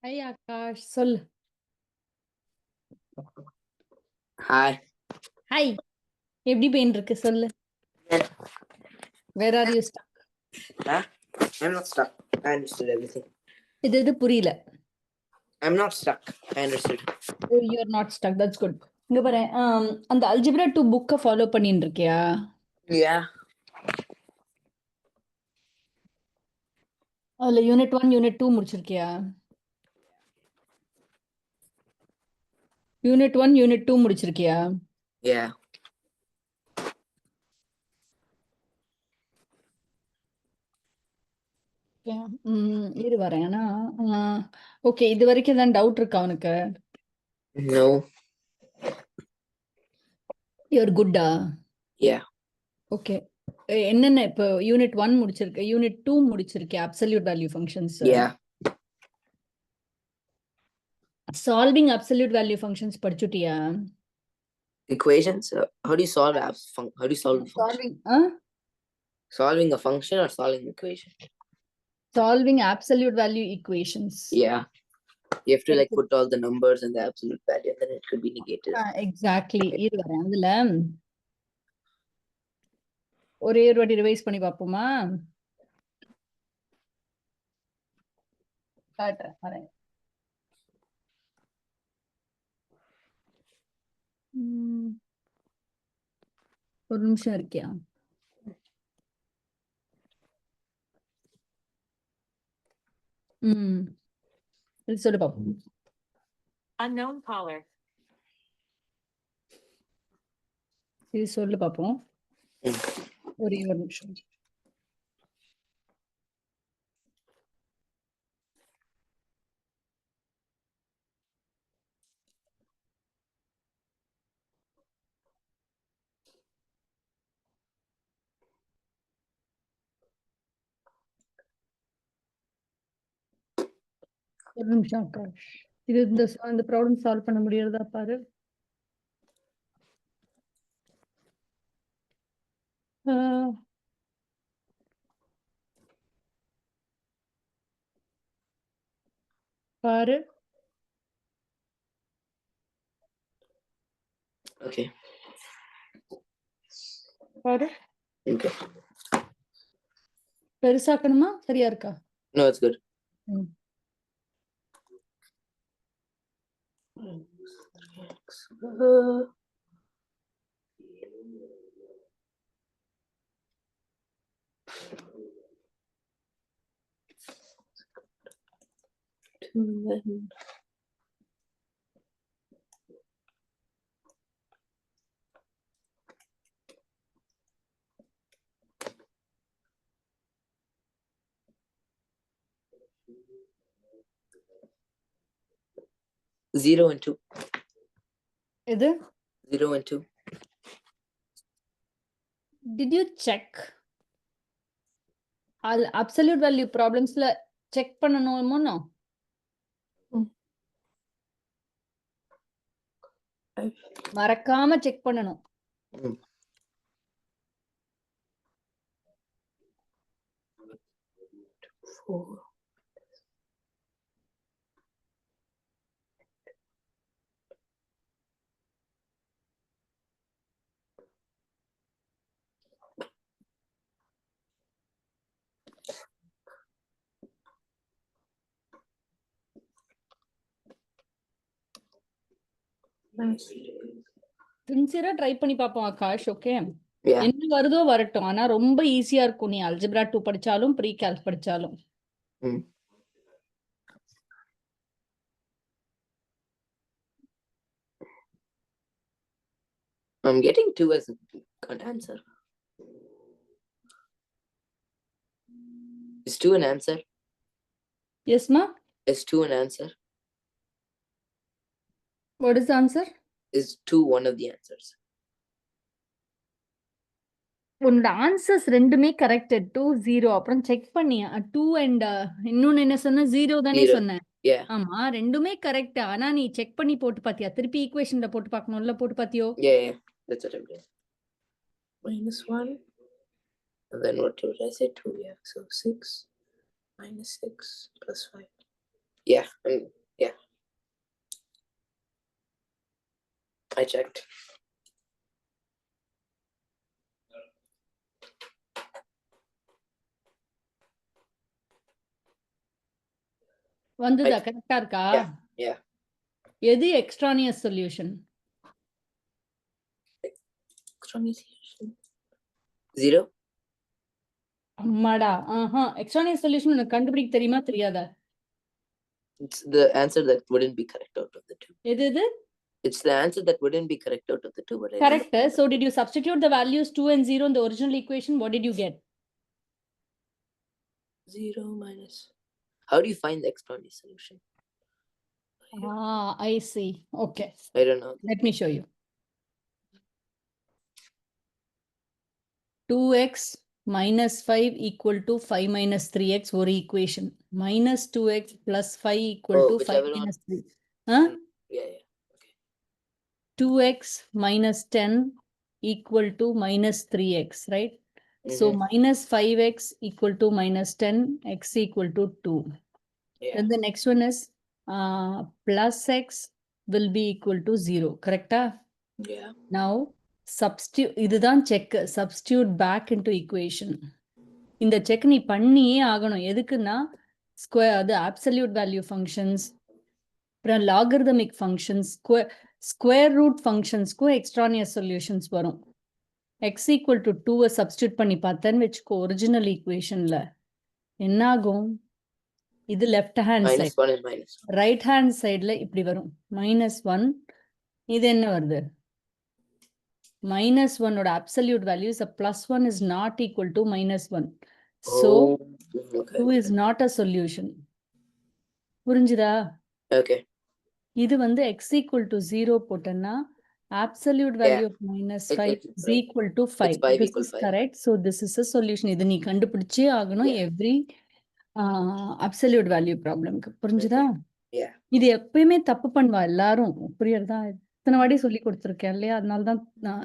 Hi Akash, சொல்லு. Hi. Hi. எப்படி pain இருக்கு சொல்லு. Where are you stuck? Huh? I'm not stuck. I understood everything. இது புரியல. I'm not stuck. I understood. Oh, you're not stuck. That's good. இங்க பாரு, அந்த அல்ஜிப்ரா 2 புக்க ஃபாலோ பண்ணிட்டு இருக்கியா? Yeah. அதுல யூனிட் 1, யூனிட் 2 முடிச்சிருக்கியா? யூனிட் 1, யூனிட் 2 முடிச்சிருக்கியா? Yeah. இரு வரேன். ஆனா ஓகே, இது வரைக்கும் தான் டவுட் இருக்கா உனக்கு? No. யூர் குட்டா? Yeah. ஓகே. என்னென்ன இப்போ யூனிட் 1 முடிச்சிருக்க, யூனிட் 2 முடிச்சிருக்கியா? Absolute value functions. Yeah. Solving absolute value functions படிச்சுட்டியா? Equations? How do you solve how do you solve a function? Solving a function or solving an equation? Solving absolute value equations. Yeah. You have to like put all the numbers in the absolute value and then it could be negated. Exactly. இது வரேன். அதுல ஒரே ஒரு வாட்டி revise பண்ணி பார்ப்போமா? காட்டுறேன் வரேன். ஒரு நிமிஷம் இருக்கியா? இது சொல்லு பார்ப்போம். Unknown caller. இது சொல்லு பார்ப்போம். ஒரே ஒரு நிமிஷம். ஒரு நிமிஷம் ஆகாஷ். இது இந்த ப்ராப்ளம் சால்வ் பண்ண முடியறதா பாரு. பாரு. Okay. பாரு. Okay. பெருசாக்கணுமா? சரியா இருக்கா? No, it's good. Zero and two. இது 0 and 2. Did you check? Absolute value problemsல செக் பண்ணணுமோ? மறக்காம செக் பண்ணணும். சின்சியரா ட்ரை பண்ணி பார்ப்போம் ஆகாஷ். ஓகே, என்ன வருதோ வரட்டும். ஆனா ரொம்ப ஈஸியா இருக்கும். நீ அல்ஜிப்ரா 2 படிச்சாலும் ப்ரீ கால்க் படிச்சாலும். I'm getting 2 as a good answer. Is 2 an answer? Yes, ma? Is 2 an answer? What is the answer? Is 2 one of the answers? உன்னோட ஆன்சர்ஸ் ரெண்டுமே கரெக்ட். 2 0. அப்புறம் செக் பண்ணி 2 அண்ட் இன்னொன்னு என்ன சொன்ன? 0 தானே சொன்னேன். ஆமா, ரெண்டுமே கரெக்ட். ஆனா நீ செக் பண்ணி போட்டு பாத்தியா? திருப்பி ஈக்குவேஷன்ல போட்டு பார்க்கணும்ல, போட்டு பாத்தியோ? Yeah, that's what I'm doing. -1 and then what did I say? 2. Yeah, so 6 - 6 + 5. Yeah. Yeah. I checked. வந்துதா கரெக்டா இருக்கா? Yeah. Yeah. எது எக்ஸ்ட்ரானியஸ் சொல்யூஷன்? Extraneous solution. 0. அம்மாடா. எக்ஸ்ட்ரானியஸ் சொல்யூஷன் உனக்கு கண்டுபிடிக்க தெரியுமா தெரியாதா? It's the answer that wouldn't be correct out of the two. எது? It's the answer that wouldn't be correct out of the two. But Correct. So did you substitute the values 2 and 0 in the original equation? What did you get? 0 minus. How do you find the extraneous solution? I see. Okay. I don't know. Let me show you. 2x minus 5 equal to 5 minus 3x or equation. Minus 2x plus 5 equal to 5 minus 3. Huh? Yeah. 2x minus 10 equal to minus 3x, right? So minus 5x equal to minus 10, x equal to 2. Yeah. Then the next one is plus x will be equal to 0, correct? Yeah. Now substitute, இதுதான் check, substitute back into equation. இந்த check நீ பண்ணியே ஆகணும். எதுக்குன்னா square, அது absolute value functions, அப்புறம் logarithmic functions, square root functionsக்கும் extraneous solutions வரும். x equal to 2 substitute பண்ணி பார்த்தேன்னு வச்சுக்கோ ஒரிஜினல் ஈக்குவேஷன்ல என்ன ஆகும்? இது left hand side, right hand சைடுல இப்படி வரும் -1. இது என்ன வருது? -1 ஓட absolute value is +1 is not equal to -1. So 2 is not a solution. புரிஞ்சுதா? Okay. இது வந்து x equal to 0 போட்டேன்னா absolute value of -5 is equal to 5. This is correct. So this is a solution. இது நீ கண்டுபிடிச்சே ஆகணும் every absolute value problemக்கு. புரிஞ்சுதா? இது எப்பயுமே தப்பு பண்ணுவா எல்லாரும். புரியுறதா? இத்தனை வாட்டி சொல்லி கொடுத்துருக்கேன் இல்லையா? அதனாலதான் நான்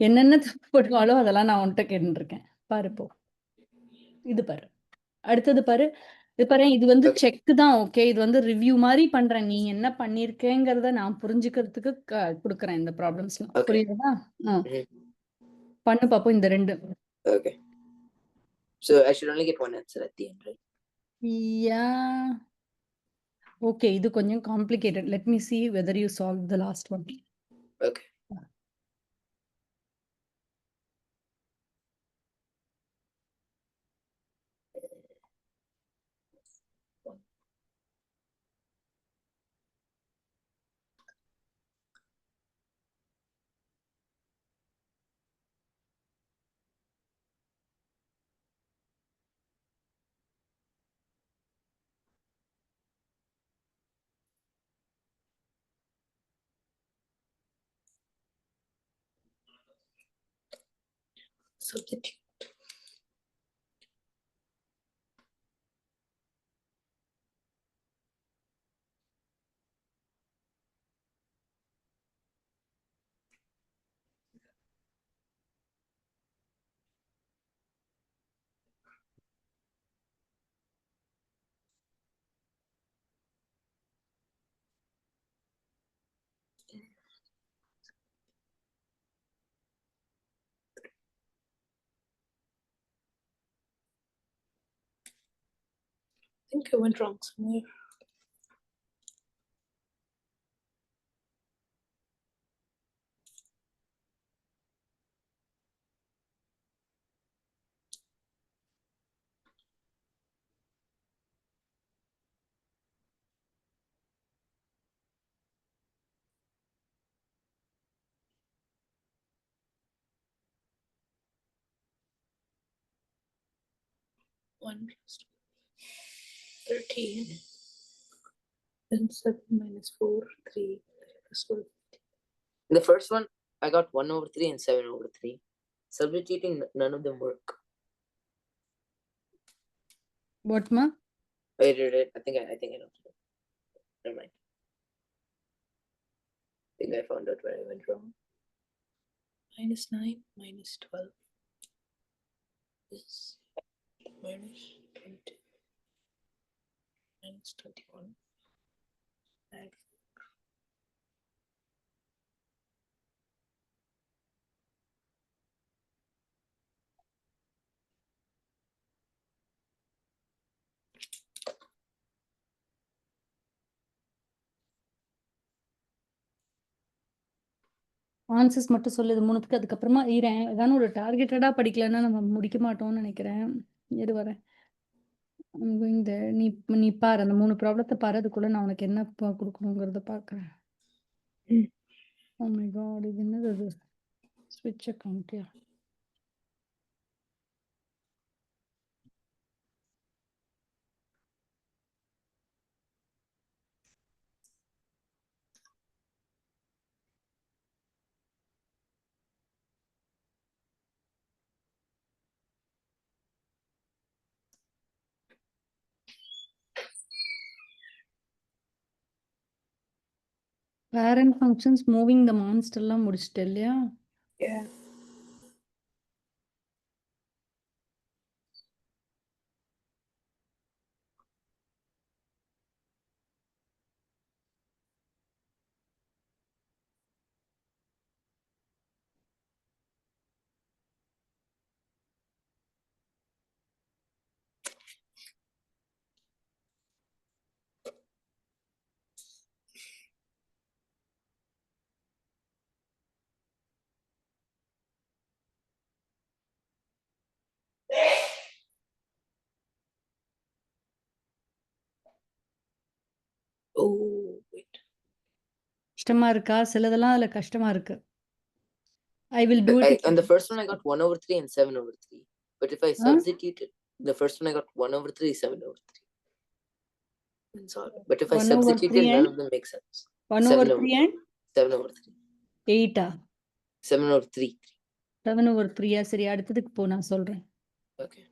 என்னென்ன தப்பு பண்ணுவாளோ அதெல்லாம் நான் உன்கிட்ட கேட்டுருக்கேன். பாரு போ. இது பாரு. அடுத்தது பாரு. இது பாரு, இது வந்து செக் தான். ஓகே, இது வந்து ரிவ்யூ மாதிரி பண்றேன். நீ என்ன பண்ணிருக்கேங்கிறத நான் புரிஞ்சுக்கிறதுக்கு கொடுக்குறேன் இந்த ப்ராப்ளம்ஸ்லாம். புரியுதா? பண்ணு பாப்போம் இந்த ரெண்டு. Okay. So I should only get one answer at the end, right? Yeah. Okay, இது கொஞ்சம் complicated. Let me see whether you solved the last one. Okay. Substitute. I think I went wrong somewhere. One plus 13. Then 7 minus 4, 3 plus 12. The first one, I got 1/3 and 7/3. Substituting, none of them work. What, ma? I did it. I think I know. Never mind. I think I found out where I went wrong. -9 minus 12 is -20 minus 21. Answers மட்டும் சொல்லுது 3த்துக்கு. அதுக்கப்புறமா ஏதாவது ஒரு டார்கெட்டடா படிக்கலன்னா நம்ம முடிக்க மாட்டோம்னு நினைக்கிறேன். இரு வரேன். இந்த நீ நீ பாரு அந்த 3 ப்ராப்ளத்தை பாரு. அதுக்குள்ள நான் உனக்கு என்ன கொடுக்கணுங்கிறத பார்க்குறேன். ஓ மை காட், இது என்னது அது? ஸ்விட்ச் அக்கௌண்ட்டியா? பேரண்ட் ஃபங்க்ஷன்ஸ் மூவிங் த மான்ஸ்டர்லாம் முடிச்சிட்டு இல்லையா? Yeah. Oh, wait. கஷ்டமா இருக்கா? சிலதெல்லாம் அதுல கஷ்டமா இருக்கு. I will do it. On the first one, I got 1/3 and 7/3. But if I substituted the first one, I got 1/3, 7/3. That's all. But if I 1/3 substituted, none and of them make sense. 1/3 and 7/3. 8 7/3. 7/3. சரி, அடுத்ததுக்கு போ, நான் சொல்றேன். Okay.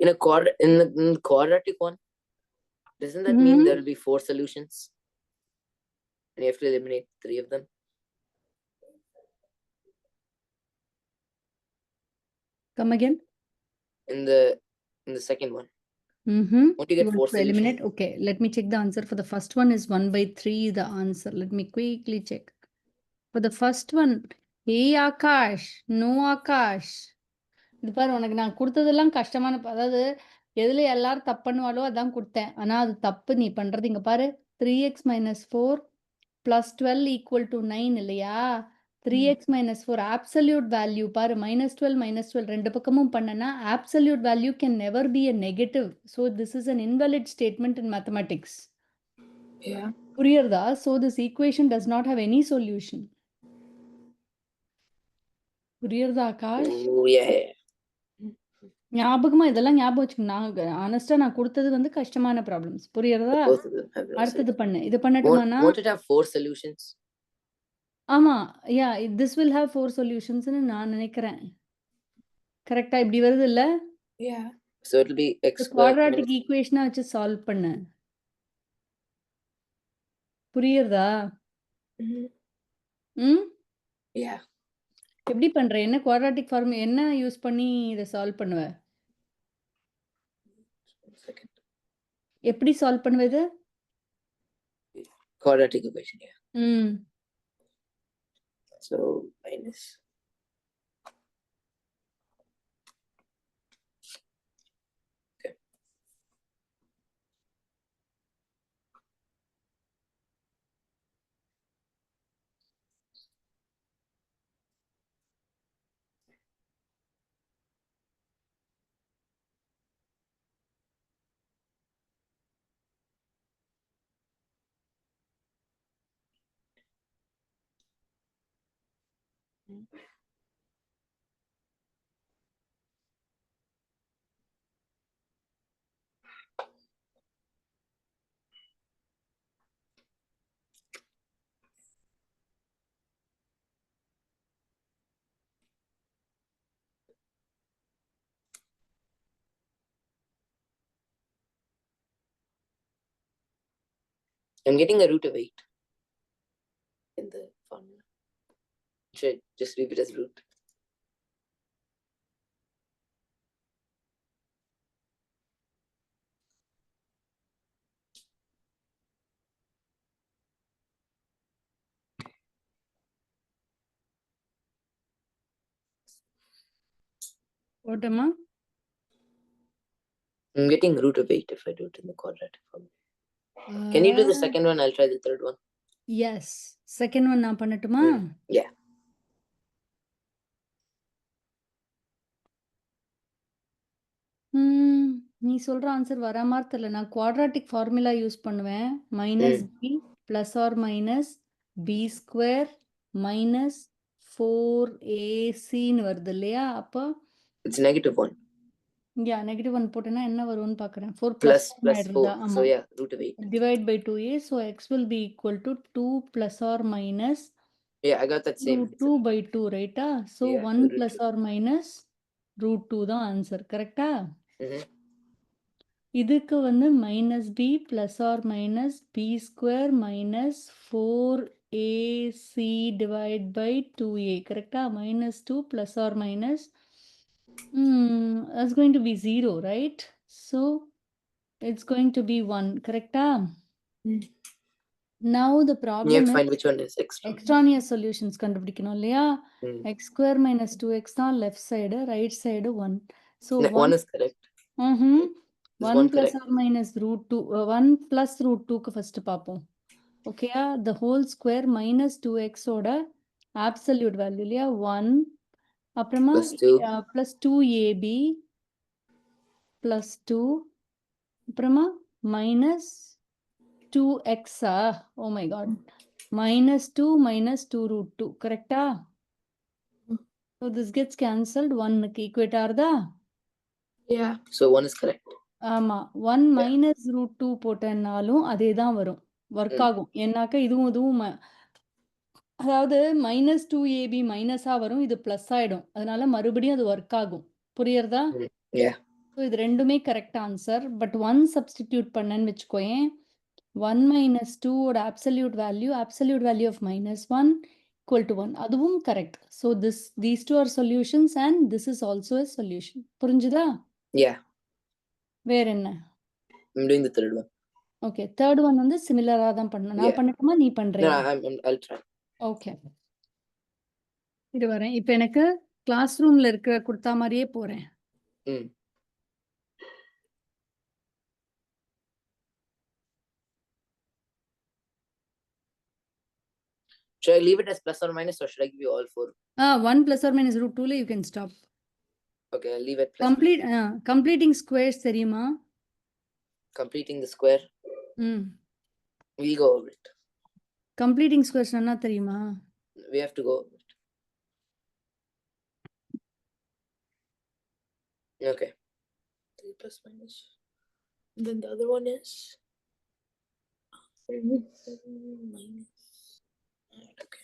In the quadratic one, doesn't that mean there will be 4 solutions? And you have to eliminate 3 of them? Come again? In the second one. Won't you get 4 solutions? Eliminate. Okay, let me check the answer. For the first one is 1/3 the answer. Let me quickly check. For the first one, hey Akash, no Akash. இது பாரு, உனக்கு நான் கொடுத்ததெல்லாம் கஷ்டமான அதாவது எதுல எல்லாரும் தப்பு பண்ணுவாலோ அதான் கொடுத்தேன். ஆனா அது தப்பு நீ பண்றது. இங்க பாரு, 3x - 4 + 12 = 9 இல்லையா? 3x - 4 absolute value பாரு, -12 -12 ரெண்டு பக்கமும் பண்ணனா absolute value can never be a negative. So this is an invalid statement in mathematics. Yeah. புரியுறதா? So this equation does not have any solution. புரியுறதா ஆகாஷ்? Oh, yeah. ஞாபகமா இதெல்லாம் ஞாபகம் வச்சுக்கணும். நான் ஆனஸ்டா நான் கொடுத்தது வந்து கஷ்டமான ப்ராப்ளம்ஸ். புரியுறதா? Both of them have no அடுத்தது solution. பண்ணு. இது பண்ணட்டுமானா? Won't it have 4 solutions? ஆமா. யா, this will have 4 solutionsன்னு நான் நினைக்கிறேன். கரெக்ட்டா இப்படி வருது இல்ல? Yeah. So it'll be x squared quadratic minus- ஈக்குவேஷனா வச்சு சால்வ் பண்ணு. புரியுறதா? ம்? Yeah. எப்படி பண்ற? என்ன குவாட்ராட்டிக் ஃபார்ம் என்ன யூஸ் பண்ணி இத சால்வ் பண்ணுவ? One second. எப்படி சால்வ் பண்ணுவ இது? Quadratic equation, yeah. ம். So minus. Okay. I'm getting a root of 8 in the formula. Should I just leave it as root? What am I? I'm getting root of 8 if I do it in the quadratic formula. Can you do the second one? I'll try the third one. Yes. Second one நான் பண்ணட்டுமா? Yeah. நீ சொல்ற answer வர மாதிரி தெரியல. நான் quadratic formula use பண்ணுவேன். Minus b plus or minus b square minus 4ac வருது இல்லையா? அப்போ It's -1. -1 போட்டேன்னா என்ன வரும்னு பார்க்குறேன். 4 Plus + +4. So yeah, root of 8. Divide by 2a. So x will be equal to 2 + or minus Yeah, I got that same. √2 by 2, right? So Yeah, 1 root + or minus √2 தான் answer. கரெக்டா? Mhm. இதுக்கு வந்து -b + or minus b square minus 4ac divide by 2a. கரெக்டா? -2 + or minus that's going to be 0, right? So it's going to be 1. Correcta? Now the You problem have to is find which one is extra. extraneous solutions கண்டுபிடிக்கணும் இல்லையா? Mm. x² - 2x தான் left side, right side 1. So No, 1 is correct. Is 1 one plus correct? or minus √2, 1 plus √2க்கு first பார்ப்போம். ஓகேயா? The whole square minus 2x ஓட absolute value இல்லையா? 1 அப்புறமா Plus 2. plus 2ab plus 2 அப்புறமா minus 2x. Oh my god. -2 - 2√2. கரெக்டா? So this gets cancelled. 1க்கு equate ஆறுதா? Yeah. So 1 is correct. ஆமா. 1 minus √2 போட்டேன்னாலும் அதே தான் வரும். ஒர்க் ஆகும். ஏன்னாக்க இதுவும் இதுவும் அதாவது -2ab மைனஸா வரும். இது பிளஸ் ஆயிடும். அதனால மறுபடியும் அது ஒர்க் ஆகும். புரியுறதா? Yeah. ஸோ இது ரெண்டுமே கரெக்ட் ஆன்சர். பட் 1 சப்ஸ்டிடியூட் பண்ணேன்னு வச்சுக்கோயேன். 1 - 2 ஓட absolute value of -1 equal to 1. அதுவும் correct. So these two are solutions and this is also a solution. புரிஞ்சுதா? Yeah. வேற என்ன? I'm doing the third one. Okay. Third one வந்து சிமிலரா தான் பண்ணணும். நான் Yeah. பண்ணட்டுமா? நீ No, பண்றியா? I'll try. ஓகே. இது வரேன். இப்போ எனக்கு கிளாஸ் ரூம்ல இருக்கிற கொடுத்தா மாதிரியே போறேன். Mm. Should I leave it as plus or minus, or should I give you all 4? 1 + or minus √2 you can stop. Okay, I'll leave it plus. Completing squares தெரியுமா? Completing the square. We'll go over it. Completing squares என்ன தெரியுமா? We have to go over it. Okay. 3 plus minus. Then the other one is 7 minus. Okay.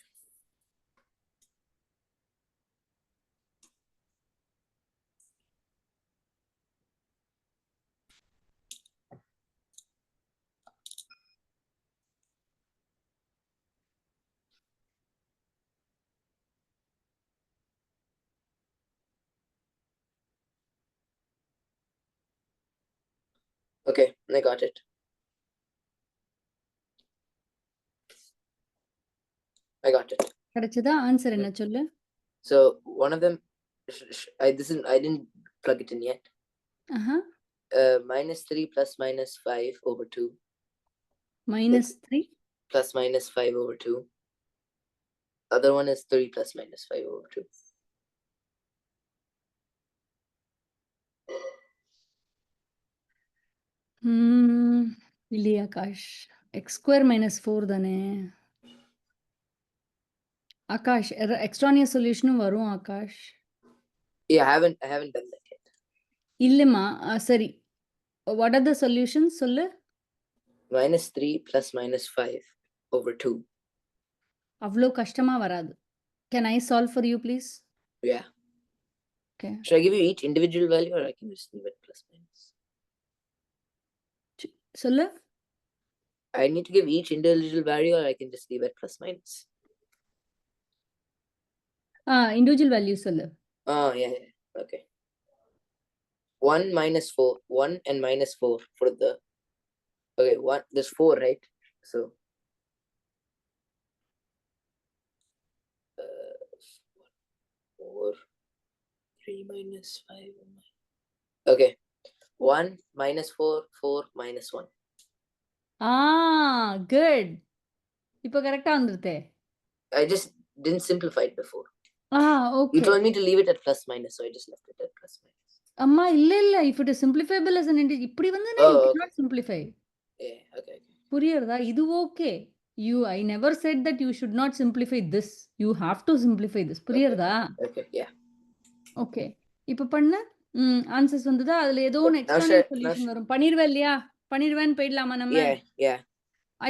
Okay, I got it. I got it. கிடைச்சதா? Answer என்ன சொல்லு? So one of them, I didn't plug it in yet. -3 plus minus 5 over 2. -3 plus minus 5 over 2. Other one is 3 plus minus 5 over 2. இல்லையா Akash? x² - 4 தானே? Akash extraneous சொல்யூஷனும் வரும் Akash. Yeah, I haven't done that yet. இல்லைம்மா சரி. What are the solutions சொல்லு. -3 plus -5 over 2. அவ்வளோ கஷ்டமா வராது. Can I solve for you please? Yeah. Okay. Should I give you each individual value or I can just leave it plus minus? சொல்லு. I need to give each individual value or I can just leave it plus minus. Individual value சொல்லு. Oh, yeah. Okay. 1 minus 4. 1 and minus 4 for the... Okay, there's 4, right? So... 4, 3 minus 5. Okay. 1 minus 4, 4 minus 1. Good. இப்போ கரெக்டா வந்துருதே. I just didn't simplify it before. Okay. You told me to leave it at plus minus, so I just left it at plus minus. அம்மா இல்ல if it is simplifiable as an integer இப்படி வந்தனா you cannot simplify. Yeah, okay. புரியுறதா? இது okay. I never said that you should not simplify this. You have to simplify this. புரியுறதா? Okay, yeah. Okay. இப்போ பண்ண answers வந்ததா? அதுல ஏதோ ஒரு எக்ஸ்டர்னல் சொல்யூஷன் வரும். பண்ணிருவே இல்லையா? பண்ணிருவேன்னு போயிடலாமா நம்ம? Yeah.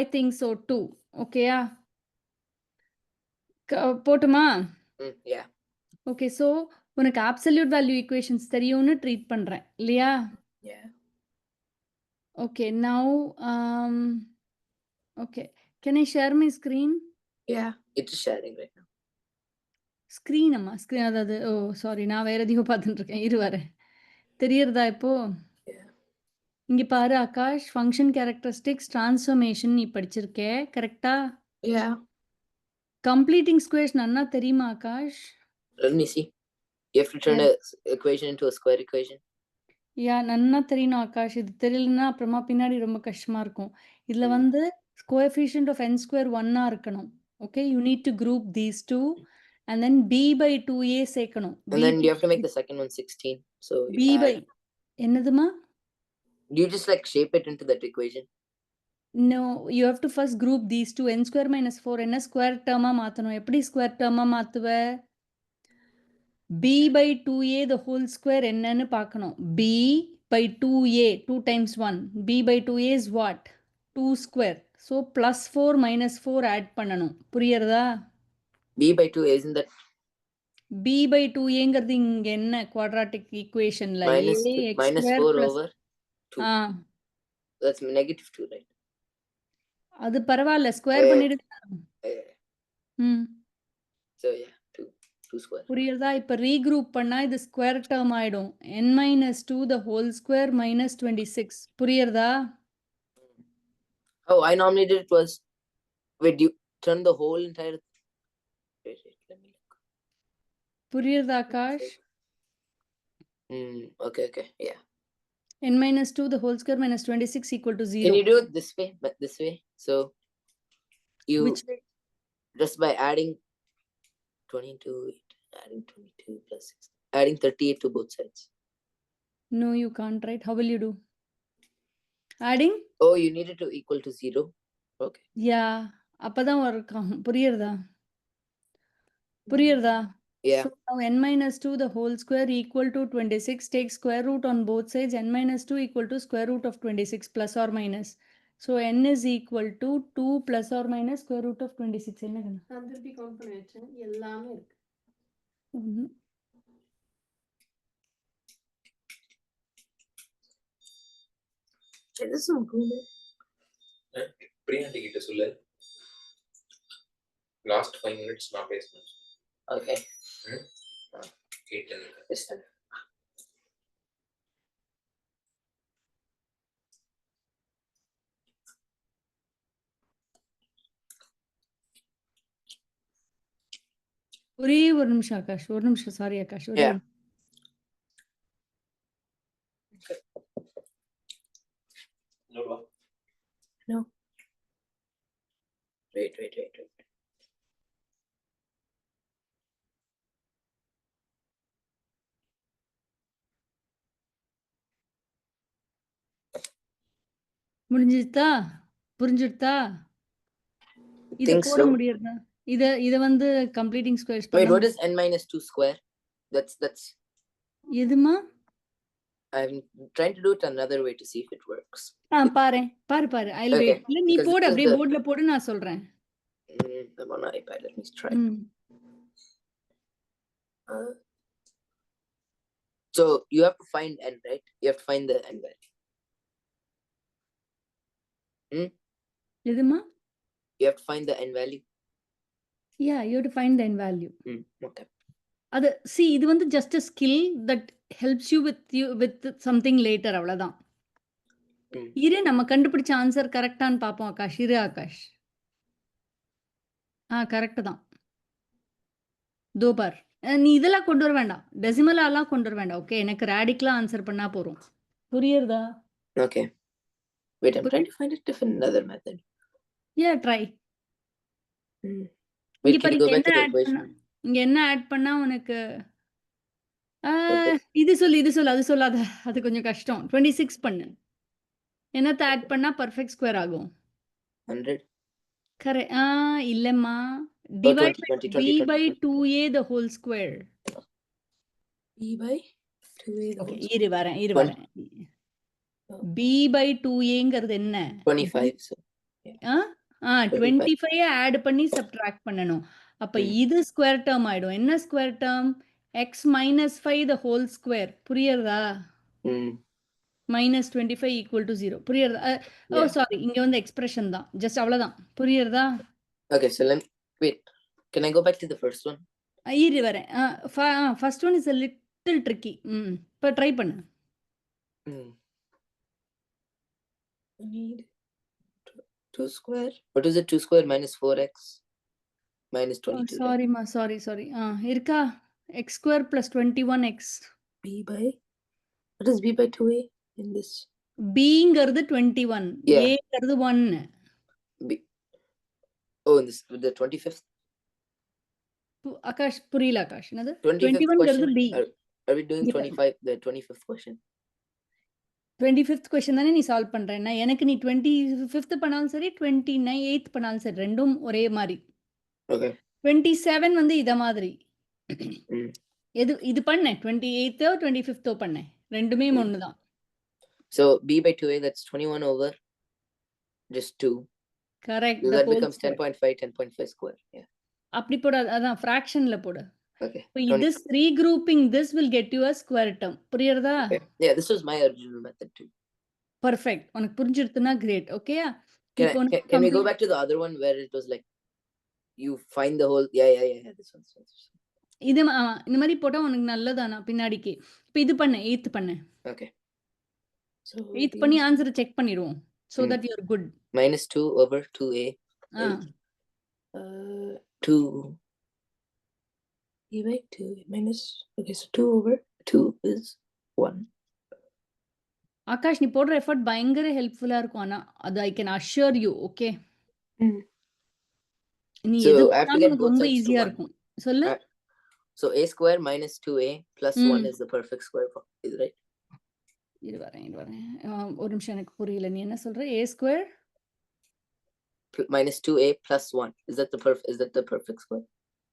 I think so too. ஓகேயா? போட்டுமா? Yeah. Okay, so உனக்கு absolute value equations தெரியும்னு ட்ரீட் பண்றேன் இல்லையா? Yeah. Okay, now okay. Can I share my screen? Yeah, it's sharing right now. Screen அம்மா screen அதாவது சாரி நான் வேற எதையோ பார்த்துட்டு இருக்கேன். இரு வரேன். தெரியுறதா இப்போ? Yeah. இங்க பாரு ஆகாஷ் ஃபங்க்ஷன் கேரக்டரிஸ்டிக்ஸ் டிரான்ஸ்ஃபர்மேஷன் நீ படிச்சிருக்கே கரெக்ட்டா? Yeah. கம்ப்ளீட்டிங் ஸ்கொயர்ஸ் நன்னா தெரியுமா Akash? Let me see. You have to turn an equation into a square equation. நன்னா தெரியணும் ஆகாஷ். இது தெரியலன்னா அப்புறமா பின்னாடி ரொம்ப கஷ்டமா இருக்கும். இதுல வந்து coefficient of n square 1 இருக்கணும். Okay, you need to group these two and then b by 2a சேர்க்கணும். And then you have to make the second one 16. So b by என்னதுமா? You just like shape it into that equation. No, you have to first group these two. n square minus 4 என்ன square டேர்மா மாத்தணும். எப்படி square டேர்மா மாத்துவ? b by 2a the whole square என்னன்னு பார்க்கணும். b by 2a 2 times 1. b by 2a is what? 2 square. So plus 4 minus 4 add பண்ணணும். புரியுறதா? b by 2 isn't that? b by 2aங்கிறது இங்க என்ன quadratic equationல minus 4 over 2. That's -2, right? அது பரவாயில்ல square பண்ணிடுங்க. So yeah, 2 square. புரியுறதா? இப்ப ரீக்ரூப் பண்ணா இது ஸ்கொயர் டேர்ம் ஆயிடும். n minus 2 the whole square minus 26. புரியுறதா? Oh, I normally did it was wait, you turn the whole entire wait, let me look. புரியுறதா Akash? Okay, yeah. n minus 2 the whole square minus 26 equal to 0. Can you do it this way? But this way? So you Which way? Just by adding 22, adding 22 plus 6, adding 38 to both sides. No, you can't, right? How will you do? Adding? Oh, you need it to equal to 0. Okay. Yeah. அப்பதான் work ஆகும். புரியுறதா? புரியுறதா? Yeah. So now n minus 2 the whole square equal to 26. Take square root on both sides. n minus 2 equal to square root of 26 plus or minus. So n is equal to 2 plus or minus square root of 26. என்ன கண்ணா? நான் திருப்பி count பண்ணி வச்சேன் எல்லாமே இருக்கு. பிரியாண்டி கிட்ட சொல்லு. Last 5 minutes நான் பேசணும். Okay. கேட்டேன். Yes, sir. ஒரே ஒரு நிமிஷம் ஆகாஷ். ஒரு நிமிஷம் sorry Akash. Yeah. No. Wait. முடிஞ்சிருத்தா? புரிஞ்சிருத்தா? இத Think போட so. முடியறதா? இத வந்து கம்ப்ளீட்டிங் ஸ்கொயர்ஸ் Wait, பண்ண what is n minus 2 square? That's எதுமா? I'm trying to do it another way to see if it works. பாரு. I'll Okay, wait. இல்ல நீ because போடு this is அப்படியே the- போர்டுல போடு நான் சொல்றேன். I'm on iPad. Let me try. ம். So you have to find n, right? You have to find the n value. எதுமா? You have to find the n value. Yeah, you have to find the n value. Okay. அது இது வந்து just a skill that helps you with something later அவ்வளவுதான். இரு நம்ம கண்டுபிடிச்ச answer கரெக்டான்னு பாப்போம் ஆகாஷ். இரு ஆகாஷ். கரெக்ட் தான். தோ பார். நீ இதெல்லாம் கொண்டு வர வேண்டாம். டெசிமலாலாம் கொண்டு வர வேண்டாம். ஓகே, எனக்கு ரேடிக்கலா ஆன்சர் பண்ணா போறோம். புரியுறதா? Okay. Wait, I'm trying to find it different another method. Yeah, try. Wait, இங்க can பாரு, you go இங்க back to என்ன the ஆட் equation? பண்ணா இங்க என்ன ஆட் பண்ணா உனக்கு Okay. இது சொல்லு அது சொல்லாத. அது கொஞ்சம் கஷ்டம். 26 பண்ணு. என்னத்த ஆட் பண்ணா பெர்ஃபெக்ட் ஸ்கொயர் ஆகும்? 100. கரெக்ட். இல்லம்மா. Oh, divide 20, b 20, by 20. 2a the whole square. b by 2a the okay, whole இரு square. வரேன். Oh. b by 2aங்கிறது என்ன? 25. So 25 ஆட் பண்ணி சப்ட்ராக்ட் பண்ணணும். அப்ப இது ஸ்கொயர் டேர்ம் ஆயிடும். என்ன square term? x minus 5 the whole square. புரியுறதா? minus 25 equal to 0. புரியுறதா? Yeah. சாரி, இங்க வந்து எக்ஸ்பிரஷன் தான். ஜஸ்ட் அவ்வளவுதான். புரியுறதா? Okay, so wait. Can I go back to the first one? இரு வரேன். First one is a little tricky. இப்ப ட்ரை பண்ணு. I need 2 square. What is it? 2 square minus 4x minus 22. சாரிமா, sorry. இருக்கா? x square plus 21x. b by what is b by 2a in this? bங்கிறது 21. Yeah. aங்கிறது 1. b. Oh, in this with the 25th. Akash புரியல ஆகாஷ். என்னது? 25th 21ங்கிறது question. b. Are we doing Yeah. 25th question? 25th question தானே நீ solve பண்றேன்னா, எனக்கு நீ 25th பண்ணாலும் சரி 29th பண்ணாலும் சரி ரெண்டும் ஒரே மாதிரி. Okay. 27 வந்து இத மாதிரி. இது பண்ணேன். 28th 25th பண்ணேன். ரெண்டுமே ஒண்ணுதான். So b by 2a, that's 21 over just 2. Correct. So that becomes 10.5, 10.5 square. Yeah. அப்படி போட, அதான் ஃபிராக்ஷன்ல போடு. Okay. This regrouping this will get you a square term. புரியுறதா? Okay. Yeah, this was my original method too. Perfect. உனக்கு புரிஞ்சிருத்துனா great. ஓகேயா? Can we go back to the other one where it was like you find the whole? Yeah. This one. இது இந்த மாதிரி போட்டா உனக்கு நல்லதானா பின்னாடிக்கு. இப்ப இது பண்ணு, 8th பண்ணு. Okay. So 8th பண்ணி ஆன்சரை செக் பண்ணிடுவோம். So that you are good. minus 2 over 2a. 2 b by 2 minus. Okay, so 2 over 2 is 1. Akash, நீ போடுற எஃபர்ட் பயங்கர ஹெல்ப்ஃபுல்லா இருக்கும். ஆனா அது I can assure you. Okay, நீ So எது I have to பண்ணாலும் get உனக்கு both ரொம்ப sides to ஈஸியா 1. இருக்கும். சொல்லு. So a square minus 2a plus 1 is the perfect square. Is right? இது வரேன். ஒரு நிமிஷம், எனக்கு புரியல. நீ என்ன சொல்ற? a square minus 2a plus 1. Is that the perfect square?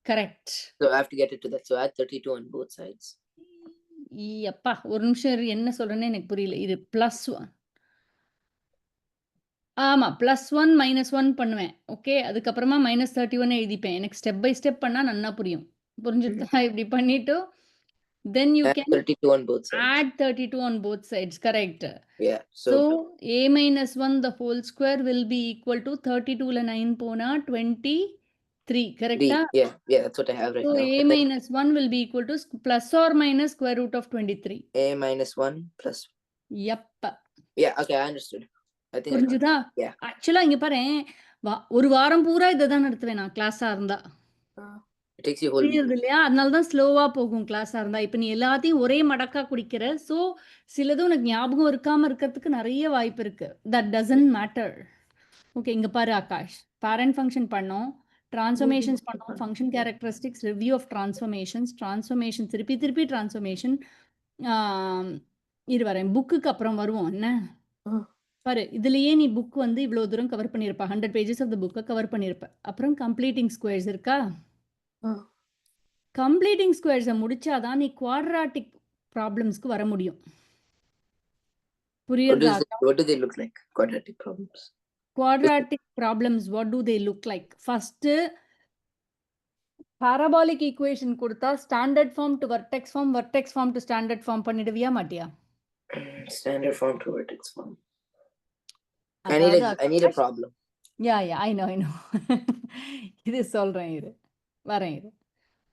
correct. So I have to get it to that. So add 32 on both sides. அப்பா ஒரு நிமிஷம் இரு, என்ன சொல்றேன்னு எனக்கு புரியல. இது +1. ஆமா, +1 -1 பண்ணுவேன். ஓகே, அதுக்கப்புறமா -31 எழுதிப்பேன். எனக்கு ஸ்டெப் பை ஸ்டெப் பண்ணா நன்னா புரியும். புரிஞ்சுதா? இப்படி பண்ணிட்டு then you Add can 32 on both sides. add 32 on both sides. Correct. Yeah. So a minus 1 the whole square will be equal to 32 ல 9 போனா 23. Correct? Yeah, that's what I have right So now. a minus 1 will be equal to plus or minus square root of 23. A minus 1 plus. Yep. Yeah, okay, I understood. I think புரிஞ்சுதா? Yeah. ஆக்சுவலா இங்க பாரு, ஒரு வாரம் பூரா இதான் நடத்துவேன் நான் கிளாஸா இருந்தா. it takes you whole week. புரியுது இல்லையா? அதனால தான் ஸ்லோவா போகும் கிளாஸா இருந்தா. இப்ப நீ எல்லாத்தையும் ஒரே மடக்கா குடிக்கிற. சோ சிலது உனக்கு ஞாபகம் இருக்காம இருக்கிறதுக்கு நிறைய வாய்ப்பு இருக்கு. That doesn't matter. ஓகே, இங்க பாரு ஆகாஷ், பேரண்ட் ஃபங்க்ஷன் பண்ணோம், டிரான்ஸ்ஃபர்மேஷன்ஸ் பண்ணோம், function characteristics, review of transformation, திருப்பி டிரான்ஸ்ஃபர்மேஷன். இரு வரேன், புக்குக்கு அப்புறம் வருவோம். என்ன பாரு இதுலயே நீ புக் வந்து இவ்வளோ தூரம் கவர் பண்ணியிருப்ப 100 பேஜஸ் ஆஃப் த புக்கை கவர் பண்ணியிருப்ப அப்புறம் கம்ப்ளீட்டிங் ஸ்கொயர்ஸ் இருக்கா கம்ப்ளீட்டிங் ஸ்கொயர்ஸை முடிச்சாதான் நீ குவாட்ராட்டிக் ப்ராப்ளம்ஸ்க்கு வர முடியும் புரியுறதா What do they look like? Quadratic problems. quadratic problems what do they look like first parabolic equation கொடுத்தா standard form to vertex form to standard form பண்ணிடுவியா மாட்டியா Standard form to vertex form. I அதாவது need a problem. yeah I know இது சொல்றேன் இரு வரேன் இரு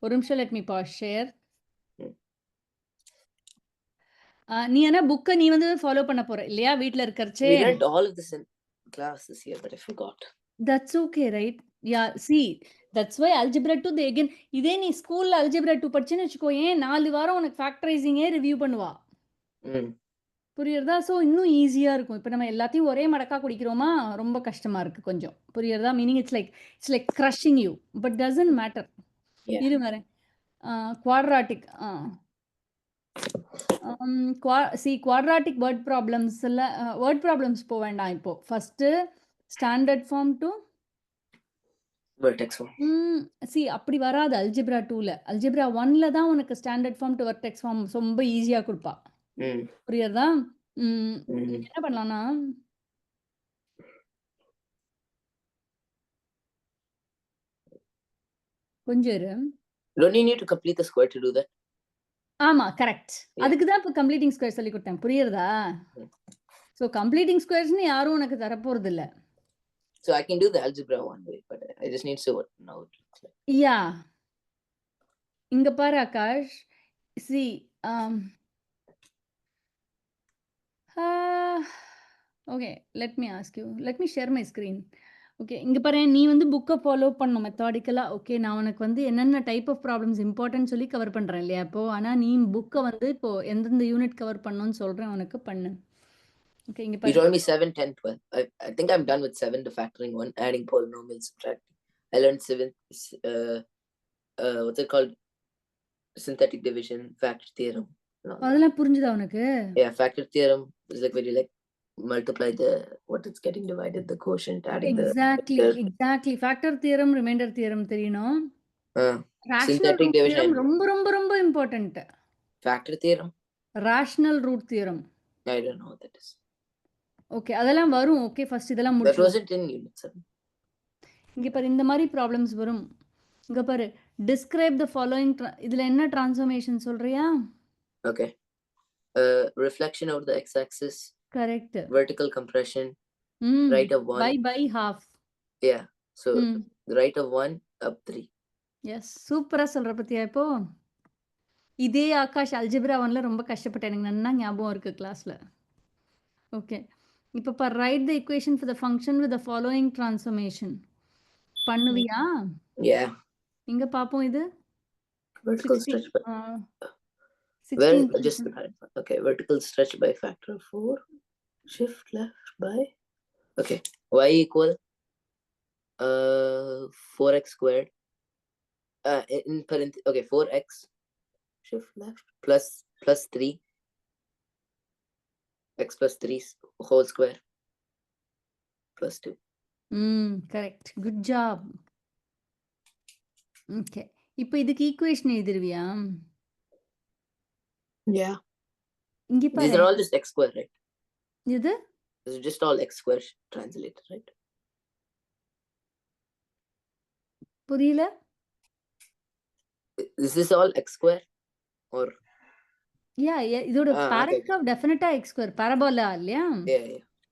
ஒரு நிமிஷம் let me pause share நீ என்ன புக்கை நீ வந்து ஃபாலோ பண்ண போற இல்லையா வீட்ல இருக்கறச்சே We learned all of this in class this year, but I forgot. that's okay right yeah see that's why algebra 2 they again இதே நீ ஸ்கூல்ல algebra 2 படிச்சேன்னு வெச்சுக்கோ ஏன் 4 வாரம் உனக்கு ஃபேக்டரைசிங்கே ரிவ்யூ பண்ணுவா புரியுறதா ஸோ இன்னும் ஈஸியா இருக்கும் இப்போ நம்ம எல்லாத்தையும் ஒரே மடக்கா குடிக்கிறோமா ரொம்ப கஷ்டமா இருக்கு கொஞ்சம் புரியுறதா meaning it's like crushing you but doesn't matter Yeah. இரு வரேன் குவாட்ராட்டிக் குவாட்ராட்டிக் வேர்ட் ப்ராப்ளம்ஸ்ல வேர்ட் ப்ராப்ளம்ஸ் போக வேண்டாம் இப்போ first standard form to Vertex form. அப்படி வராது அல்ஜிப்ரா 2ல அல்ஜிப்ரா 1ல தான் உனக்கு standard form to vertex form ரொம்ப ஈஸியா கொடுப்பா புரியுறதா என்ன பண்ணலாம்னா கொஞ்சம் இரு Don't you need to complete the square to do that? ஆமா கரெக்ட் அதுக்கு தான் இப்போ கம்ப்ளீட்டிங் ஸ்கொயர் சொல்லி கொடுத்தேன் புரியுறதா ஸோ கம்ப்ளீட்டிங் ஸ்கொயர்ஸ்னு யாரும் உனக்கு தரப்போறது இல்லை So I can do the algebra one way, but I just need to know it looks like. யா இங்க பாரு Akash C okay let me ask you let me share my screen okay இங்கே பாரு நீ வந்து புக்கை ஃபாலோ பண்ணும் மெத்தாடிக்கலாக ஓகே நான் உனக்கு வந்து என்னென்ன டைப் ஆஃப் ப்ராப்ளம்ஸ் இம்பார்ட்டன்ட் சொல்லி கவர் பண்ணுறேன் இல்லையா இப்போது ஆனால் நீ புக்கை வந்து இப்போது எந்தெந்த யூனிட் கவர் பண்ணணும்னு சொல்கிறேன் உனக்கு பண்ணு ஓகே இங்கே You பாரு told me 7, 10, 12. I think I'm done with 7, the factoring one, adding polynomials, subtracting. I learned 7, what's it called? Synthetic division, factor theorem. அதெல்லாம் புரிஞ்சுதா உனக்கு Yeah, factor theorem is like when you like multiply what it's getting divided, the quotient, adding exactly factor theorem remainder theorem தெரியணும் the rational synthetic root division. Theorem ரொம்ப ரொம்ப ரொம்ப important Factor theorem? Rational root theorem I don't know what that is. Okay அதெல்லாம் வரும் okay first இதெல்லாம் That முடிச்சு wasn't in unit 7. இங்க பாரு இந்த மாதிரி ப்ராப்ளம்ஸ் வரும் இங்க பாரு டிஸ்கிரைப் த ஃபாலோயிங் இதுல என்ன டிரான்ஸ்ஃபர்மேஷன் சொல்றியா Okay. Reflection over the x-axis, correct vertical compression, right of 1. By half Yeah. So the right of 1 up 3. Yes சூப்பரா சொல்ற பத்தியா இப்போ இதே ஆகாஷ் அல்ஜிப்ரா 1ல ரொம்ப கஷ்டப்பட்டேன் எனக்கு நல்லா ஞாபகம் இருக்கு கிளாஸ்ல ஓகே இப்போ பார் write the equation for the function with the following transformation பண்ணுவியா Yeah. இங்க பாப்போம் இது Vertical 16 stretch by 16 just okay. Vertical stretch by factor of 4. Shift left by y equal 4x squared. In parentheses, 4x. Shift left plus 3. X plus 3 whole square plus 2. Correct good job okay இப்போ இதுக்கு equation எழுதிருவியா Yeah. இங்க These பாரு are all just x square, right? இது This is just all x square translated, right? புரியல Is this all x square or யா இதோட okay. Parent of டெஃபினட்டா X square parabola இல்லையா yeah.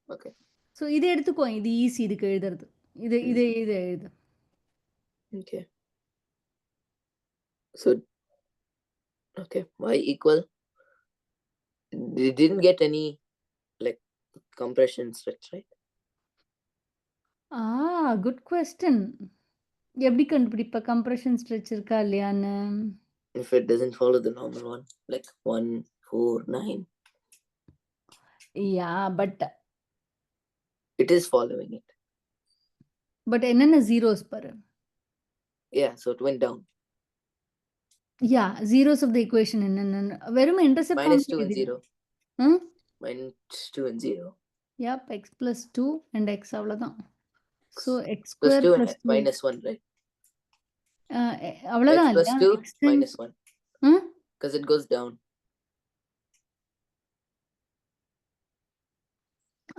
Okay. So இதை எடுத்துக்கோ இது ஈஸி இதுக்கு எழுதுறது இது எழுது Okay. So y equal. You didn't get any like compression stretch, right? Good question எப்படி கண்டுபிடிப்ப கம்ப்ரெஷன் ஸ்ட்ரெச் இருக்கா இல்லையான்னு If it doesn't follow the normal one, like 1, 4, 9, yeah but it is following it. என்னென்ன zeros பாரு Yeah, so it went down. Yeah zeros of the equation என்னென்ன வெறும் intercept -2 and 0. -2 and 0. Yep, x plus 2 and x அவ்வளவுதான். So x Plus square 2 plus and 2x. minus 1, right? அவ்வளவுதான் X plus இல்லையா? 2 Extends. minus 1. ம்? Because it goes down.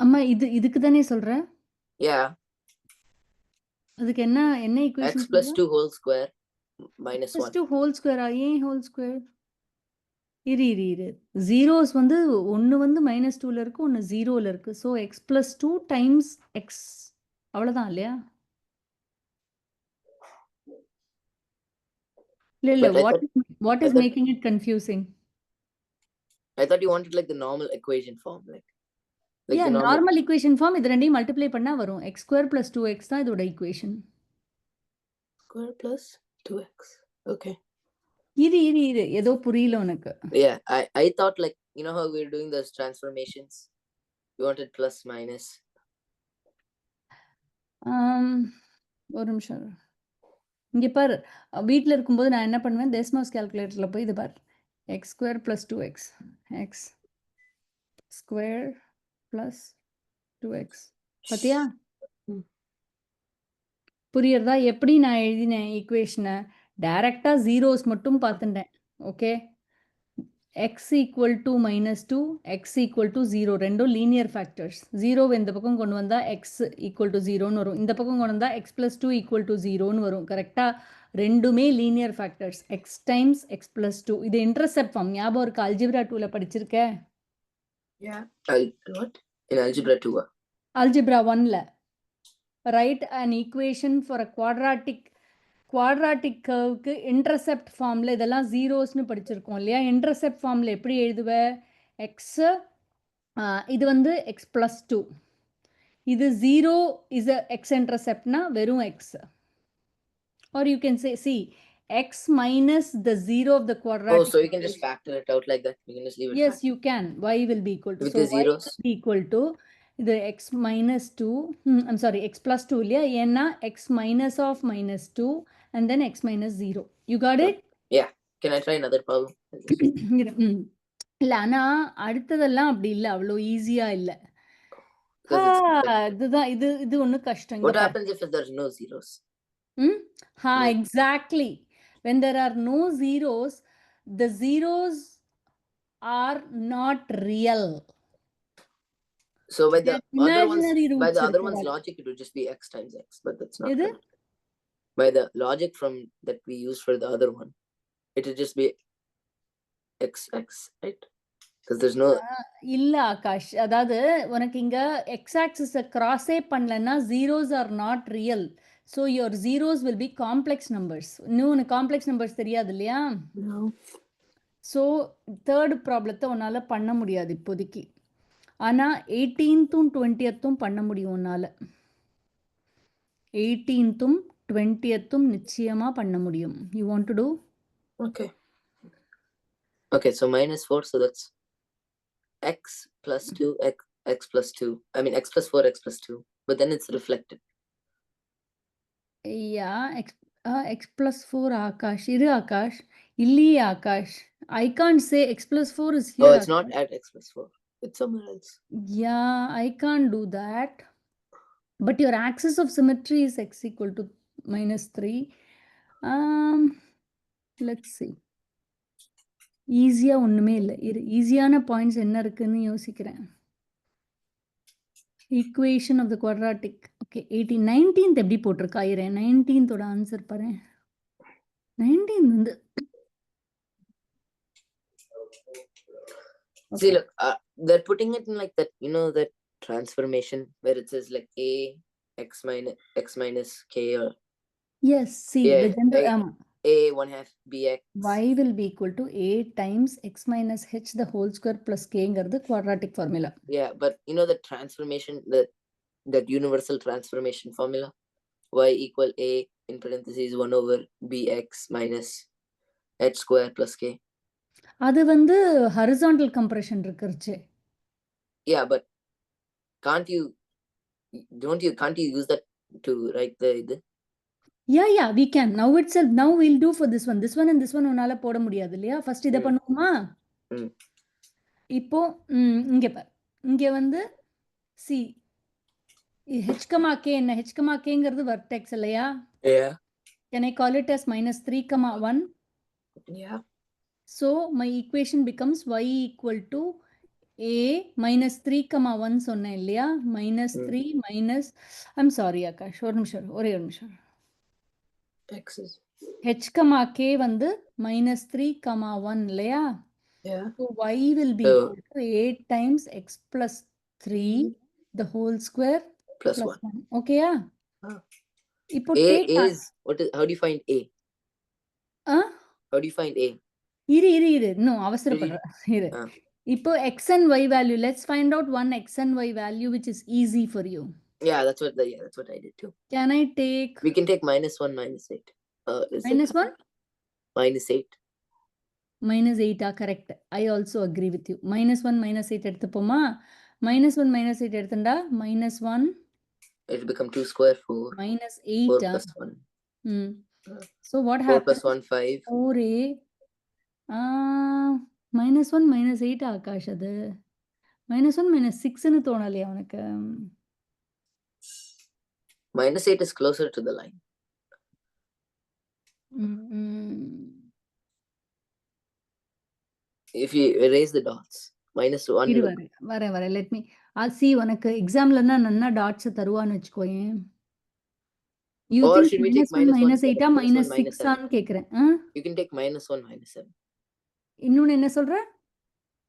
அம்மா இதுக்கு தானே சொல்ற? Yeah. அதுக்கு என்ன X equation plus 2 whole square minus 1. +2 whole ஸ்கொயரா? ஏன் ஹோல் ஸ்கொயர்? இரு. ஜீரோஸ் வந்து ஒன்று வந்து -2ல இருக்கு, ஒன்று 0ல இருக்கு. So X plus 2 times X அவ்வளோதான் இல்லையா? இல்லை But I what thought- is thought- making it confusing? I thought you wanted like the normal equation form, like the normal. Normal equation form இது ரெண்டையும் மல்டிப்ளை பண்ணா வரும். எக்ஸ் ஸ்கொயர் + 2x தான் இதோட equation. Square plus 2x. Okay. இரு ஏதோ புரியல உனக்கு. Yeah, I thought like, you know how we're doing those transformations? You wanted plus minus. ஒரு நிமிஷம் இரு. இங்க பாரு, வீட்டில் இருக்கும்போது நான் என்ன பண்ணுவேன், டெசிமல்ஸ் கால்குலேட்டரில் போய் இது பாரு, X square + 2x, X square + 2x. பார்த்தியா? புரியுறதா? எப்படி நான் எழுதினேன் ஈக்குவேஷனை? டைரக்டாக ஜீரோஸ் மட்டும் பார்த்துட்டேன். Okay, X equal to -2, X equal to 0 ரெண்டும் லீனியர் ஃபேக்டர்ஸ். 0 இந்த பக்கம் கொண்டு வந்தால் எக்ஸ் ஈக்குவல் டு 0ன்னு வரும், இந்த பக்கம் கொண்டு வந்தால் எக்ஸ் + 2 ஈக்குவல் டு 0ன்னு வரும். கரெக்டாக? ரெண்டுமே linear factors, X times X + 2. இது இன்டர்செப்ட் ஃபார்ம் ஞாபகம் இருக்கு? அல்ஜிப்ரா 2ல படிச்சிருக்க? Yeah. What? In algebra 2. Algebra 1ல write an equation for a quadratic curveக்கு இன்டர்செப்ட் ஃபார்மில் இதெல்லாம் ஜீரோஸ்னு படிச்சிருக்கோம் இல்லையா? இன்டர்செப்ட் ஃபார்மில் எப்படி எழுதுவ? எக்ஸ், இது வந்து எக்ஸ் + 2, இது 0 இஸ் அ எக்ஸ் இன்டர்செப்ட்னா வெறும் X. Are you can see x minus the 0 of the quadratic. Oh, so you can just factor it out like that. You can just leave it. Yes, you can. Y will be equal to. With So the zeros? Y will be equal to the x minus 2. I'm sorry, x plus 2 இல்லையா? ஏன்னா x minus of -2 and then x minus 0. You got it? Yeah. Can I try another problem? இல்லை, ஆனால் அடுத்ததெல்லாம் அப்படி இல்லை, அவ்வளோ ஈஸியா இல்லை. Because it's like, இதுதான் இது ஒன்றும் கஷ்டம். what happens if there's no zeros? Exactly. When there are no zeros, the zeros are not real. So by the Imaginary roots by the other one's irukkuradhu. logic, it would just be x times x, but that's not Edu? correct. By the logic from that we use for the other one, it would just be x, right? Because there's no. இல்ல ஆகாஷ், அதாவது உனக்கு இங்க X ஆக்சிஸை கிராஸே பண்ணலன்னா zeros are not real. So your zeros will be complex numbers. இன்னும் உனக்கு complex numbers தெரியாது இல்லையா? No. ஸோ தேர்ட் ப்ராப்ளத்தை உன்னால் பண்ண முடியாது இப்போதைக்கு. ஆனால் 18th 20th பண்ண முடியும் உன்னால். 18th 20th நிச்சயமாக பண்ண முடியும். You want to do? Okay. Okay, so -4, so that's x plus 2, x plus 2. I mean x plus 4, x plus 2. But then it's reflected. Yeah, x plus 4 Akash. Iru Akash. Illi Akash. I can't say x plus 4 is here. Oh, it's Akash. not at x plus 4. It's somewhere else. Yeah, I can't do that. But your axis of symmetry is x equal to -3. Let's see. ஈஸியாக ஒன்றுமே இல்லை. ஈஸியான points என்ன இருக்குன்னு யோசிக்கிறேன். Equation of the quadratic. Okay, 19th எப்படி போட்டிருக்கா? 19th answer பாரு. 19th வந்து See, look, they're putting it in like that, you know, that transformation where it says like a x minus k, or yes, see, Yeah, the general a 1/2 bx. y will be equal to a times x minus h the whole square plus kங்கிறது quadratic formula. Yeah, but you know the transformation, that universal transformation formula, y equal a in parentheses 1/bx minus h square plus k. அது வந்து horizontal compression இருக்குருச்சு. Yeah, but can't you use that to write the Yeah, we can. Now itself, now we'll do for this one. This one and this one உன்னால போட முடியாது இல்லையா? First இதை பண்ணுவோமா? இப்போ இங்கே பாரு, இங்கே வந்து சி ஹெச் கமா கே என்ன ஹெச் கமா கேங்கிறது வெர்டெக்ஸ் இல்லையா? Yeah. Can I call it as -3, 1? Yeah. So my equation becomes y equal to a -3, 1 சொன்னேன் இல்லையா? -3 minus I'm sorry ஆகாஷ், ஒரு நிமிஷம் ஒரே ஒரு நிமிஷம். X is. h comma k வந்து -3, 1 இல்லையா? Yeah. So y will be So- equal to 8 times x plus 3 the whole square Plus plus 1. 1. ஓகேயா? Ah. இப்போ A take is what is? How do you find A? How do you find A? இரு இன்னும் அவசரப்படுற இரு. Ah. இப்போ x and y value, let's find out one x and y value which is easy for you. Yeah, that's what I did too. Can I take We can take -1, -8. Is it -1? -8? -8 correct. I also agree with you. -1, -8 எடுத்துப்போமா? -1, -8 எடுத்துண்டா -1 It will become 2 square 4. -8 4 plus 1. So what 4 happens? plus 1 5. 4a -1 -8 Akash அது -1 -6ன்னு தோணலையா உனக்கு? -8 is closer to the line. If you erase the dots, -1. இரு வரேன் let me see உனக்கு எக்ஸாம்லன்னா நன்னா dots தருவான்னு வச்சுக்கோயேன். You Or think should we take -1 -1, -8 -1, -6 ஆன்னு கேக்குறேன். You can take -1, -7. இன்னொன்னு என்ன சொல்ற?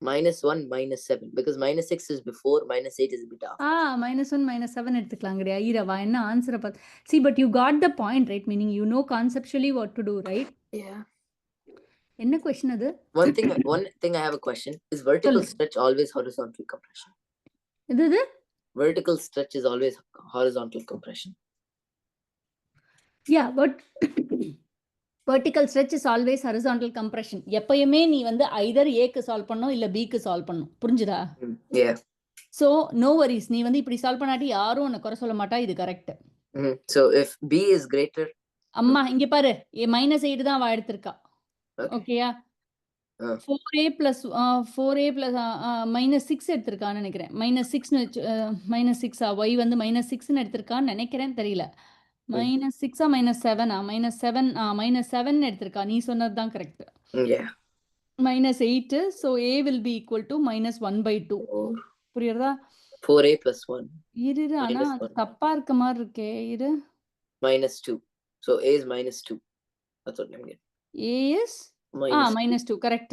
-1, -7 because -6 is before, -8 is a bit after. -1 -7 எடுத்துக்கலாங்கறியா? ஈரவா என்ன ஆன்சரை பார்த்து. See but you got the point right, meaning you know conceptually what to do, right? Yeah. என்ன question அது? One thing I have a question. Is vertical சொல்லு. stretch always horizontal compression? இது Vertical stretch is always horizontal compression. Yeah, but vertical stretch is always horizontal compression. எப்பயுமே நீ வந்து either A-க்கு solve பண்ணணும் இல்ல B-க்கு solve பண்ணணும். புரிஞ்சுதா? Yeah. So no worries. நீ வந்து இப்படி சால்வ் பண்ணாட்டி யாரும் உன்னை குறை சொல்ல மாட்டா. இது correct. So if B is greater. அம்மா இங்க பாரு, -8 தான் அவ எடுத்திருக்கா. ஓகேயா? 4a plus -6 எடுத்திருக்கான்னு நினைக்கிறேன். -6 y வந்து -6ன்னு எடுத்திருக்கான்னு நினைக்கிறேன், தெரியல. -6 -7 எடுத்திருக்கா. நீ சொன்னது தான் correct. Yeah. -8 so a will be equal to -1/2. புரியுறதா? 4a plus 1. இரு ஆனா அது தப்பா இருக்க மாதிரி இருக்கே. இரு -2. So a is -2. That's what I'm getting. a is -2 correct.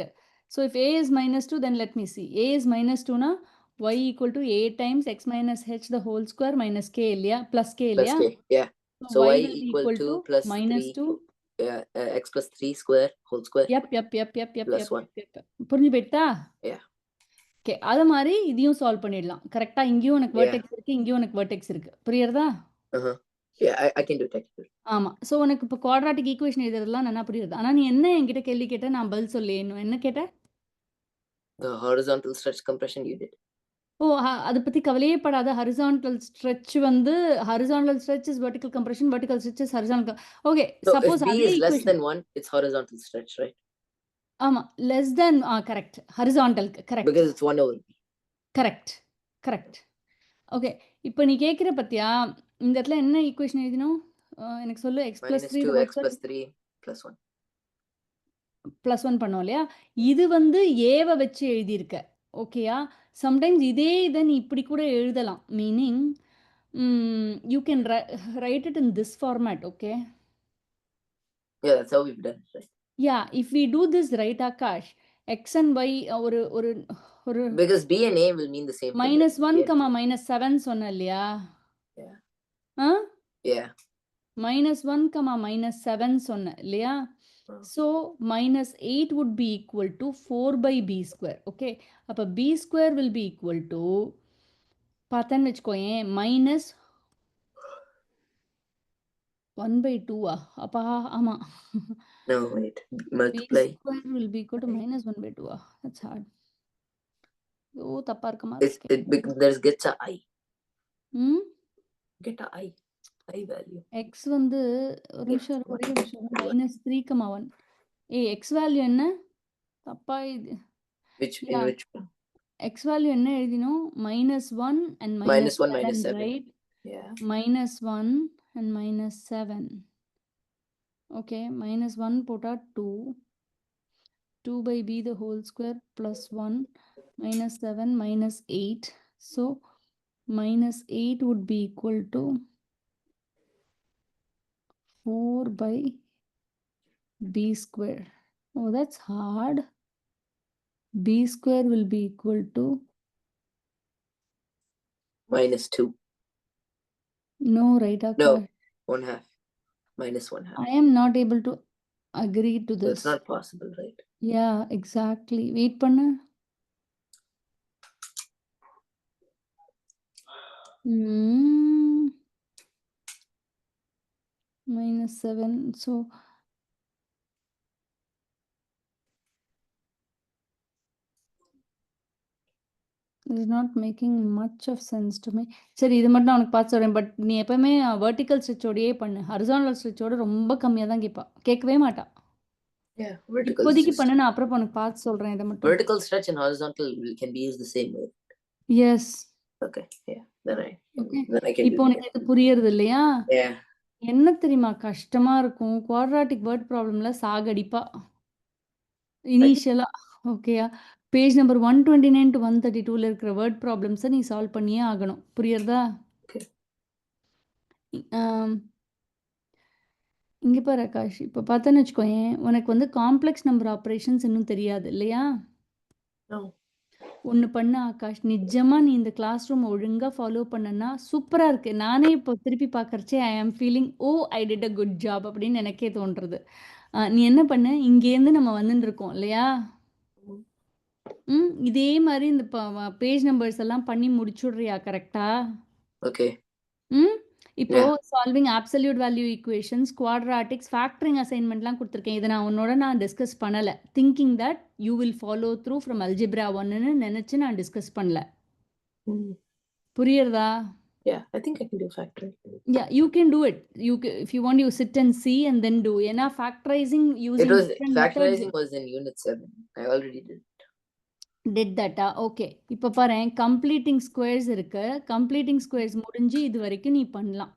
So if a is -2 then let me see. A is -2 na y equal to a times x minus h the whole square minus k இல்லையா? plus k இல்லையா? Plus k, yeah. So y will be equal to plus -2. Yeah, x plus 3 square whole square. Yep. Plus 1. புரிஞ்சு போயிட்டா? Yeah. Okay, அத மாதிரி இதையும் solve பண்ணிடலாம். கரெக்ட்டா? இங்கேயும் உனக்கு வெர்டெக்ஸ் இருக்கு, இங்கேயும் உனக்கு வெர்டெக்ஸ் இருக்கு. புரியுறதா? Yeah, I can do it. ஆமா. சோ உனக்கு இப்ப குவாட்ராட்டிக் ஈக்குவேஷன் எழுதுறதெல்லாம் நல்லா புரியுது. ஆனா நீ என்ன என்கிட்ட கேள்வி கேட்ட? நான் பதில் சொல்லேன். என்ன கேட்ட? The horizontal stretch compression you did. அத பத்தி கவலையே படாத. horizontal stretch is vertical compression, vertical stretch is horizontal. Okay, so suppose if B is less than 1, it's horizontal stretch, right? ஆமா, less than correct. horizontal correct. Because it's 1 over B. correct. Okay, இப்போ நீ கேக்குற பத்தியா? இந்த இடத்துல என்ன equation எழுதினோம்? எனக்கு சொல்லு. x plus 3 -2 x plus 3 plus 1. +1 பண்ணோம் இல்லையா? இது வந்து a-வ வச்சு எழுதியிருக்க. ஓகேயா? சம்டைம்ஸ் இதே இதை நீ இப்படி கூட எழுதலாம். Meaning you can write it in this format, okay? Yeah, that's how we've done it, right? Yeah, if we do this right, Akash, x and y ஒரு because B and A will mean the same thing. -1, -7 சொன்ன இல்லையா? Yeah. Yeah. -1, -7 சொன்ன இல்லையா? So -8 would be equal to 4/b square. Okay, அப்ப b square will be equal to பார்த்தேன்னு வச்சுக்கோயேன் -1/2 அப்பா ஆமா. No, wait. Multiply. b square will be equal to -1/2. That's hard. தப்பா இருக்க There's gets a I. Get a I value. x வந்து ஒரு நிமிஷம் -3, 1. x வேல்யூ என்ன? தப்பா இது. In which one? x value என்ன எழுதினோம்? -1 and -1, -7, -7. right? Yeah. -1 and -7. Okay, -1 போட்டா 2. 2 by b the whole square plus 1 -7 -8. So -8 would be equal to 4 by b square. Oh, that's hard. B square will be equal to, -2. no, right, No, Akash? 1/2. -1/2. I am not able to agree to So this. it's not possible, right? Yeah, exactly. Wait பண்ணு. -7. So it is not making much of sense to me. சரி, இது மட்டும் நான் உனக்கு பார்த்து சொல்றேன். But நீ எப்பவுமே வெர்டிக்கல் ஸ்ட்ரெச்சோடயே பண்ணு. ஹரிசாண்டல் ஸ்ட்ரெச்சோட ரொம்ப கம்மியா தான் கேட்பா. கேட்கவே மாட்டா. Yeah, vertical is இப்போதைக்கு just பண்ணு, நான் அப்புறம் உனக்கு பார்த்து சொல்றேன் இதை மட்டும். vertical stretch and horizontal can be used the same way. Yes. Okay, yeah, then I Okay. can இப்போ do உனக்கு இது புரியுறது இல்லையா? that. Yeah, என்ன தெரியுமா கஷ்டமா இருக்கும்? குவாட்ராட்டிக் வேர்ட் ப்ராப்ளம்ல சாகடிப்பா. இனிஷியலா. ஓகேயா? பேஜ் நம்பர் 129 to 132ல இருக்கிற வேர்ட் ப்ராப்ளம்ஸை நீ சால்வ் பண்ணியே ஆகணும். புரியுறதா? okay. இங்க பாரு ஆகாஷ், இப்போ பார்த்தேன்னு வச்சுக்கோயேன், உனக்கு வந்து காம்ப்ளெக்ஸ் நம்பர் ஆப்ரேஷன்ஸ் இன்னும் தெரியாது இல்லையா? No. ஒன்று பண்ண ஆகாஷ், நிஜமா நீ இந்த கிளாஸ் ரூம் ஒழுங்கா ஃபாலோ பண்ணனா சூப்பரா இருக்கு. நானே இப்போ திருப்பி பார்க்கறச்சே ஐ ஆம் feeling I did a good job அப்படின்னு எனக்கே தோன்றது. நீ என்ன பண்ண, இங்கேருந்து நம்ம வந்துட்டு இருக்கோம் இல்லையா? இதே மாதிரி இந்த பேஜ் நம்பர்ஸ் எல்லாம் பண்ணி முடிச்சுடுறியா கரெக்டா? Okay. இப்போ solving absolute value equations, quadratics, factoring அசைன்மெண்ட்லாம் கொடுத்துருக்கேன். இதை நான் டிஸ்கஸ் பண்ணலை. Thinking that you will follow through from algebra 1ன்னு நினச்சி நான் டிஸ்கஸ் பண்ணல. புரியுறதா? Yeah, I think I can do factoring. Yeah, you can do it. If you want, you sit and see and then do. ஏன்னா factorizing using different Factorizing methods. was in unit 7. I already did that. Okay. இப்போ பாரு, completing squares இருக்கு. completing squares முடிஞ்சு இது வரைக்கும் நீ பண்ணலாம்.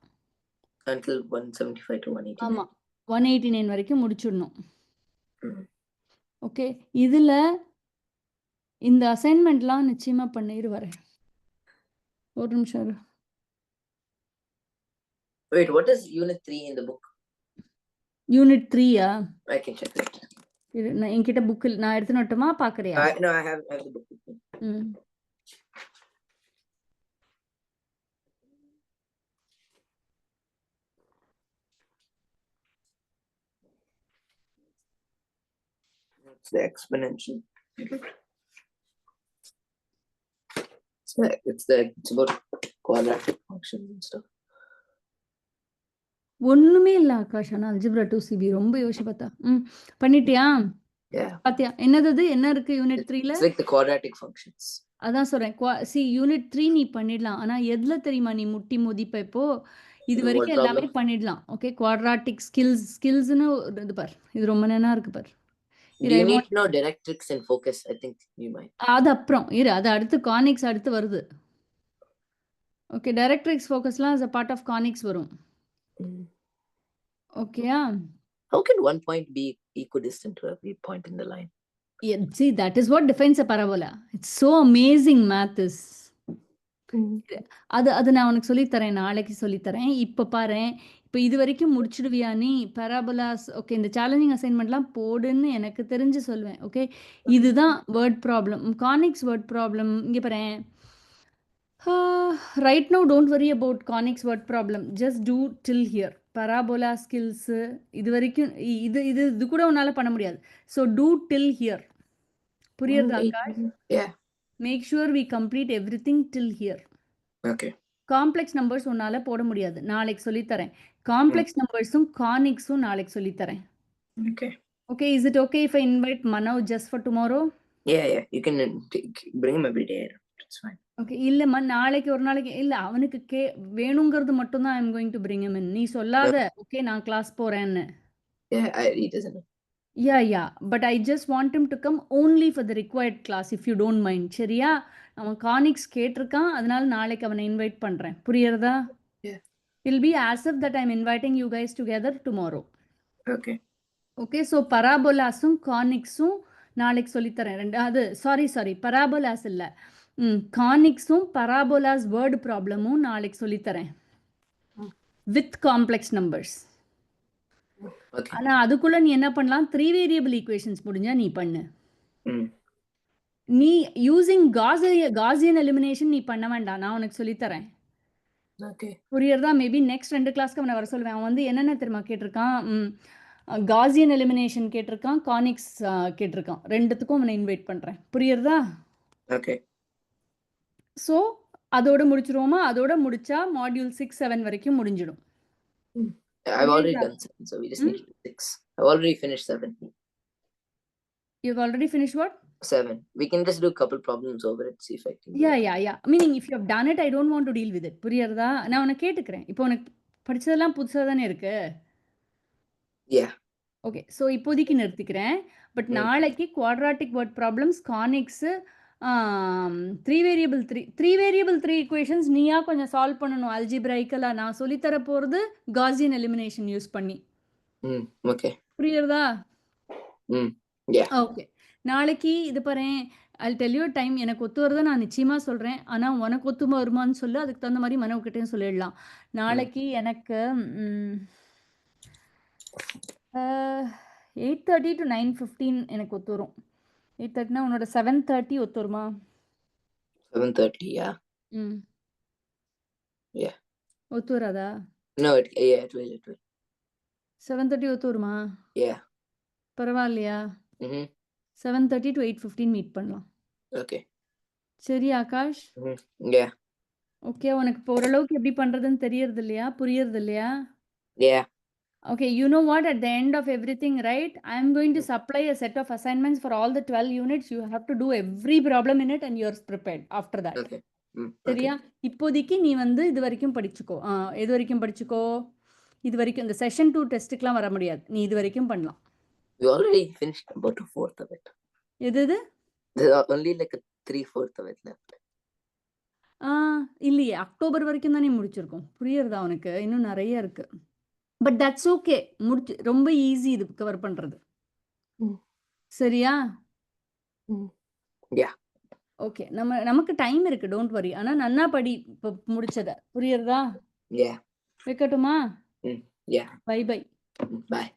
Until 175 to 189. ஆமா, 189 வரைக்கும் முடிச்சிடணும். ஓகே, இதுல இந்த அசைன்மெண்ட்லாம் நிச்சயமா பண்ணிடு வரேன். ஒரு நிமிஷம் இரு. Wait, what is unit 3 in the book? Unit 3யா? I can check it. நான் என்கிட்ட புக் நான் எடுத்துன்னு வரட்டுமா, பாக்குறியா? No, I have the book with me. It's the exponential. It's about quadratic functions and stuff. ஒண்ணுமே இல்ல ஆகாஷ். ஆனால் அல்ஜிப்ரா 2CB ரொம்ப யோசிச்சு பார்த்தா. பண்ணிட்டியா? Yeah. பாத்தியா என்னது என்ன இருக்கு unit 3ல? It's like the quadratic functions. அதான் சொல்றேன். யூனிட் 3 நீ பண்ணிடலாம். ஆனா எதுல தெரியுமா நீ முட்டி மோதிப்ப? இப்போ இது வரைக்கும் எல்லாமே பண்ணிடலாம். ஓகே, குவாட்ராட்டிக் ஸ்கில்ஸ்னு இது பார். இது ரொம்ப நேரமா இருக்கு பார். Do you need to know directrix and focus? I think you might. அது அப்புறம் இரு, அது அடுத்து கானிக்ஸ் அடுத்து வருது. ஓகே, டைரக்ட்ரிக்ஸ் ஃபோக்கஸ்லாம் as a part of conics வரும். ஓகேயா? How can one point be equidistant to every point in the line? Yeah, see, that is what defines a parabola. It's so amazing, math is. அது நான் உனக்கு சொல்லித்தரேன், நாளைக்கு சொல்லித்தரேன். இப்போ பாரு, இப்போ இது வரைக்கும் முடிச்சிடுவியா நீ பராபோலாஸ்? ஓகே, இந்த சேலஞ்சிங் அசைன்மெண்ட்லாம் போடுன்னு எனக்கு தெரிஞ்சு சொல்லுவேன். ஓகே, இதுதான் word problem, conics word problem. இங்கே பாரு, right now don't worry about conics word problem, just do till here. Parabola skills இது வரைக்கும் இது கூட உன்னால பண்ண முடியாது. So do till here. புரியுறதா? Yeah. Make sure we complete everything till here. Okay. Complex numbers உன்னால போட முடியாது, நாளைக்கு சொல்லித்தரேன். காம்ப்ளெக்ஸ் நம்பர்ஸும் கானிக்ஸும் நாளைக்கு சொல்லித்தரேன். Okay. Okay, is it okay if I invite Manav just for tomorrow? Yeah, you can bring him every day. It's fine. Okay, இல்லம்மா, நாளைக்கு ஒரு நாளைக்கு இல்ல, அவனுக்கு வேணுங்கிறது மட்டும் தான் I'm going to bring him in. நீ சொல்லாத ஓகே நான் கிளாஸ் போறேன்னு. Yeah, he doesn't know. Yeah. But I just want him to come only for the required class, if you don't mind. சரியா? அவன் கானிக்ஸ் கேட்டிருக்கான். அதனால நாளைக்கு அவனை இன்வைட் பண்றேன். புரியுறதா? Yeah. It'll be as if that I'm inviting you guys together tomorrow. Okay. Okay, so parabolasum conicsum நாளைக்கு சொல்லித்தரேன். அது சாரி பராபோலாஸ் இல்லை, கானிக்ஸும் பராபோலாஸ் வேர்டு ப்ராப்ளமும் நாளைக்கு சொல்லித்தரேன் வித் காம்ப்ளெக்ஸ் நம்பர்ஸ். Okay. ஆனால் அதுக்குள்ள நீ என்ன பண்ணலாம், 3 வேரியபிள் ஈக்குவேஷன்ஸ் முடிஞ்சா நீ பண்ணு. நீ யூசிங் காசியன் எலிமினேஷன் நீ பண்ண வேண்டாம், நான் உனக்கு சொல்லித்தரேன். Okay. புரியறதா? மேபி நெக்ஸ்ட் 2 கிளாஸ்க்கு அவனை வர சொல்லுவேன். அவன் வந்து என்னென்ன தெரியுமா கேட்டிருக்கான், காசியன் எலிமினேஷன் கேட்டிருக்கான், கானிக்ஸ் கேட்டிருக்கான். ரெண்டுத்துக்கும் அவனை இன்வைட் பண்ணுறேன். புரியுறதா? Okay. ஸோ அதோட முடிச்சிருவோமா? அதோட முடிச்சா மாடியூல் 6, 7 வரைக்கும் முடிஞ்சிடும். I've already done 7, so we just need to do 6. I've already finished 7. You've already finished what? 7. We can just do a couple problems over it, see if I can. Yeah. Meaning if you have done it, I don't want to deal with it. புரியுறதா? நான் உனக்கு கேட்டுக்கிறேன். இப்போ உனக்கு படிச்சதெல்லாம் புதுசாக தானே இருக்கு. Yeah. Okay, so இப்போதைக்கு நிறுத்திக்கிறேன். பட் நாளைக்கு quadratic word problems, conics, 3 variable 3 equations நீயா கொஞ்சம் சால்வ் பண்ணணும் அல்ஜிப்ரைக்கலாக. நான் சொல்லித்தர போகிறது காசியன் எலிமினேஷன் யூஸ் பண்ணி. Okay. புரியுறதா? Yeah. ஓகே, நாளைக்கு இது பாரேன், I'll tell you a time. எனக்கு ஒத்து வருதா நான் நிச்சயமாக சொல்கிறேன். ஆனால் உனக்கு ஒத்து வருமானு சொல்லு, அதுக்கு தகுந்த மாதிரி மனவுக்கிட்டேயும் சொல்லிடலாம். நாளைக்கு எனக்கு 8:30 to 9:15 எனக்கு ஒத்து வரும். 8:30னா உன்னோட 7:30 ஒத்து வருமா? 7:30, yeah. Yeah. ஒத்து வராதா? No, it will. 7:30 ஒத்து வருமா? Yeah. பரவாயில்லையா? 7:30 to 8:15 மீட் பண்ணலாம். Okay. சரி ஆகாஷ்? Yeah. ஓகே, உனக்கு இப்போ ஓரளவுக்கு எப்படி பண்ணுறதுன்னு தெரியறது இல்லையா, புரியறது இல்லையா? Yeah. Okay, you know what? At the end of everything, right? I am going to supply a set of assignments for all the 12 units. You have to do every problem in it and you're prepared after that. Okay. சரியா? இப்போதைக்கு நீ வந்து இது வரைக்கும் படிச்சுக்கோ. எது வரைக்கும் படிச்சுக்கோ? இது வரைக்கும் இந்த செஷன் 2 டெஸ்ட்டுக்கெலாம் வர முடியாது. நீ இது வரைக்கும் பண்ணலாம். We already finished about 1/4 of it. எது? There's only like a 3/4 of it left. இல்லையே, அக்டோபர் வரைக்கும் தானே முடிச்சிருக்கோம். புரியுறதா உனக்கு? இன்னும் நிறைய இருக்கு. பட் தட்ஸ் ஓகே, ரொம்ப ஈஸி இது கவர் பண்றது. சரியா? Yeah. ஓகே, நமக்கு டைம் இருக்கு, டோன்ட் வரி. ஆனா நன்னா படி இப்போ முடிச்சத. புரியுறதா? Yeah. வைக்கட்டுமா? Yeah. பை. Bye.